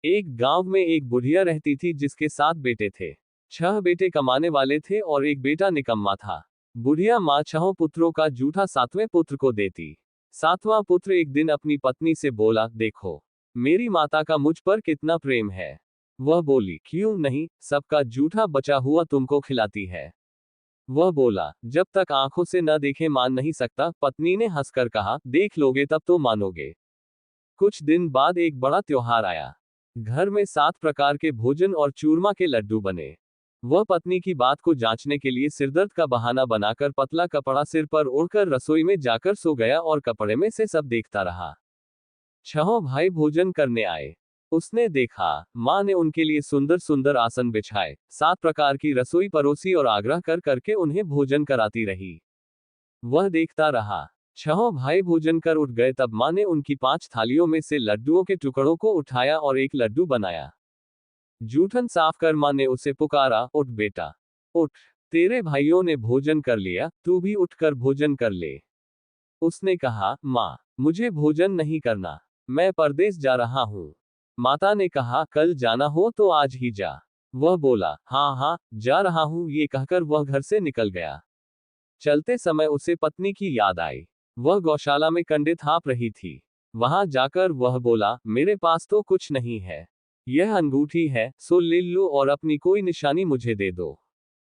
एक गांव में एक बुढ़िया रहती थी जिसके 7 बेटे थे। 6 बेटे कमाने वाले थे और एक बेटा निकम्मा था। बुढ़िया माँ 6 पुत्रों का जूठा 7वें पुत्र को देती। 7वां पुत्र एक दिन अपनी पत्नी से बोला, देखो मेरी माता का मुझ पर कितना प्रेम है। वह बोली, क्यों नहीं, सबका जूठा बचा हुआ तुमको खिलाती है। वह बोला, जब तक आंखों से न देखे मान नहीं सकता। पत्नी ने हंसकर कहा, देख लोगे तब तो मानोगे। कुछ दिन बाद एक बड़ा त्योहार आया। घर में 7 प्रकार के भोजन और चूरमा के लड्डू बने। वह पत्नी की बात को जांचने के लिए सिरदर्द का बहाना बनाकर पतला कपड़ा सिर पर ओढ़कर रसोई में जाकर सो गया और कपड़े में से सब देखता रहा। 6 भाई भोजन करने आए। उसने देखा, माँ ने उनके लिए सुंदर सुंदर आसन बिछाए, 7 प्रकार की रसोई परोसी और आग्रह कर करके उन्हें भोजन कराती रही। वह देखता रहा। 6 भाई भोजन कर उठ गए तब माँ ने उनकी 5 थालियों में से लड्डुओं के टुकड़ों को उठाया और एक लड्डू बनाया। जूठन साफ कर माँ ने उसे पुकारा, उठ बेटा उठ, तेरे भाइयों ने भोजन कर लिया, तू भी उठकर भोजन कर ले। उसने कहा, माँ मुझे भोजन नहीं करना, मैं परदेश जा रहा हूँ। माता ने कहा, कल जाना हो तो आज ही जा। वह बोला, हाँ हाँ जा रहा हूँ। ये कहकर वह घर से निकल गया। चलते समय उसे पत्नी की याद आई। वह गौशाला में कंडे थाप रही थी। वहां जाकर वह बोला, मेरे पास तो कुछ नहीं है, यह अंगूठी है, सो ले लो और अपनी कोई निशानी मुझे दे दो।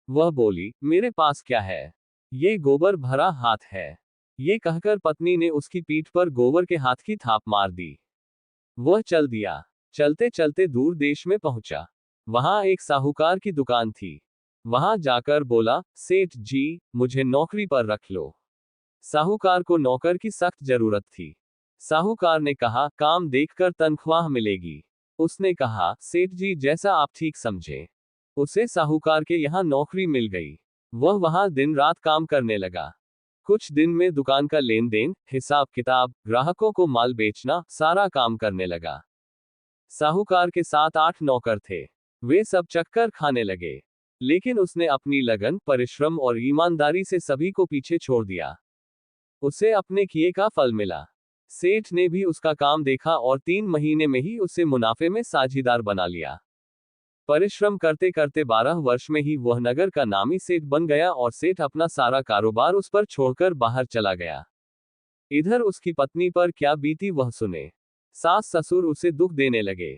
वह बोली, मेरे पास क्या है, ये गोबर भरा हाथ है। ये कहकर पत्नी ने उसकी पीठ पर गोबर के हाथ की थाप मार दी। वह चल दिया। चलते चलते दूर देश में पहुंचा। वहां एक साहूकार की दुकान थी। वहां जाकर बोला, सेठ जी मुझे नौकरी पर रख लो। साहूकार को नौकर की सख्त जरूरत थी। साहूकार ने कहा, काम देखकर तनख्वाह मिलेगी। उसने कहा, सेठ जी जैसा आप ठीक समझे। उसे साहूकार के यहाँ नौकरी मिल गई। वह वहां दिन रात काम करने लगा। कुछ दिन में दुकान का लेन देन, हिसाब किताब, ग्राहकों को माल बेचना, सारा काम करने लगा। साहूकार के 7-8 नौकर थे। वे सब चक्कर खाने लगे। लेकिन उसने अपनी लगन, परिश्रम और ईमानदारी से सभी को पीछे छोड़ दिया। उसे अपने किए का फल मिला। सेठ ने भी उसका काम देखा और 3 महीने में ही उसे मुनाफे में साझीदार बना लिया। परिश्रम करते करते 12 वर्ष में ही वह नगर का नामी सेठ बन गया और सेठ अपना सारा कारोबार उस पर छोड़कर बाहर चला गया। इधर उसकी पत्नी पर क्या बीती वह सुने। सास ससुर उसे दुख देने लगे।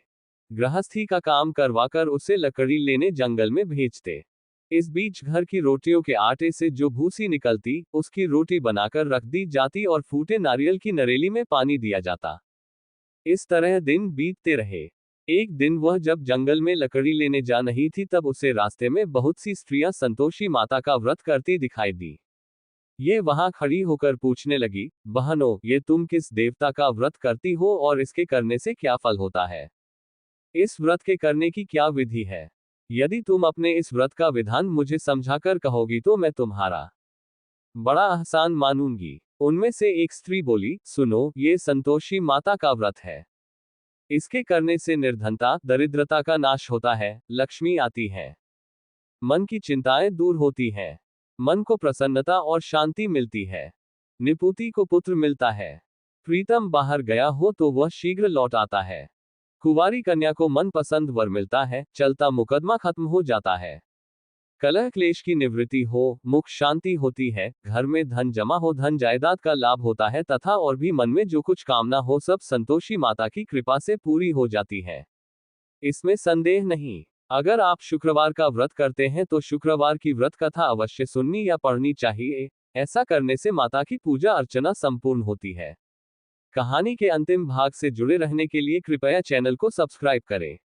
गृहस्थी का काम करवाकर उसे लकड़ी लेने जंगल में भेजते। इस बीच घर की रोटियों के आटे से जो भूसी निकलती, उसकी रोटी बनाकर रख दी जाती और फूटे नारियल की नरेली में पानी दिया जाता। इस तरह दिन बीतते रहे। एक दिन वह जब जंगल में लकड़ी लेने जा रही थी तब उसे रास्ते में बहुत सी स्त्रियां संतोषी माता का व्रत करती दिखाई दी। ये वहां खड़ी होकर पूछने लगी, बहनों ये तुम किस देवता का व्रत करती हो और इसके करने से क्या फल होता है? इस व्रत के करने की क्या विधि है? यदि तुम अपने इस व्रत का विधान मुझे समझाकर कहोगी तो मैं तुम्हारा बड़ा आसान मानूंगी। उनमें से एक स्त्री बोली, सुनो ये संतोषी माता का व्रत है। इसके करने से निर्धनता, दरिद्रता का नाश होता है, लक्ष्मी आती है, मन की चिंताएं दूर होती हैं, मन को प्रसन्नता और शांति मिलती है, निपुति को पुत्र मिलता है, प्रीतम बाहर गया हो तो वह शीघ्र लौट आता है, कुंवारी कन्या को मनपसंद वर मिलता है, चलता मुकदमा खत्म हो जाता है, कलह क्लेश की निवृत्ति हो, मुख शांति होती है, घर में धन जमा हो, धन जायदाद का लाभ होता है तथा और भी मन में जो कुछ कामना हो सब संतोषी माता की कृपा से पूरी हो जाती है। इसमें संदेह नहीं। अगर आप शुक्रवार का व्रत करते हैं तो शुक्रवार की व्रत कथा अवश्य सुननी या पढ़नी चाहिए। ऐसा करने से माता की पूजा अर्चना संपूर्ण होती है। कहानी के अंतिम भाग से जुड़े रहने के लिए कृपया चैनल को सब्सक्राइब करें।